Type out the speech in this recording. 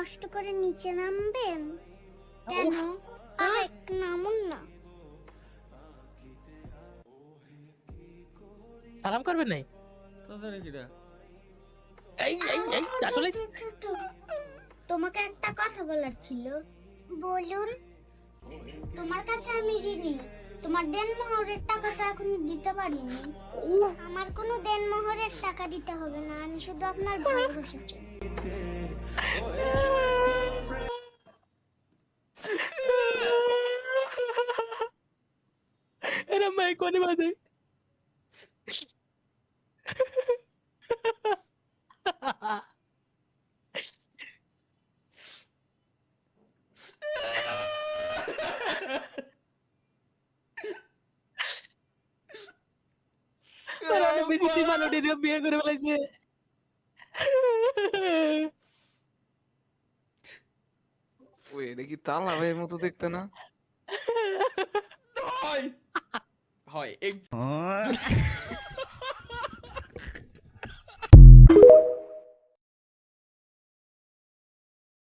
কষ্ট করে নিচে নামবেন? কেন? আর একটু নামুন না। সালাম করবেন নাই? তাছাড়া কিরা? আসলে তোমাকে একটা কথা বলার ছিল। বলুন। তোমার কাছে আমি ঋণী। তোমার দেনমোহরের টাকা তো এখনো দিতে পারিনি। আমার কোনো দেনমোহরের টাকা দিতে হবে না, আমি শুধু আপনার ভালোবাসা চাই। এরা মাই কোনে বাজে। বেশি মানুষ বিয়ে করে ফেলাইছে। ওই এটা কি তালা ভাইয়ের মতো দেখতে না? হয় হয়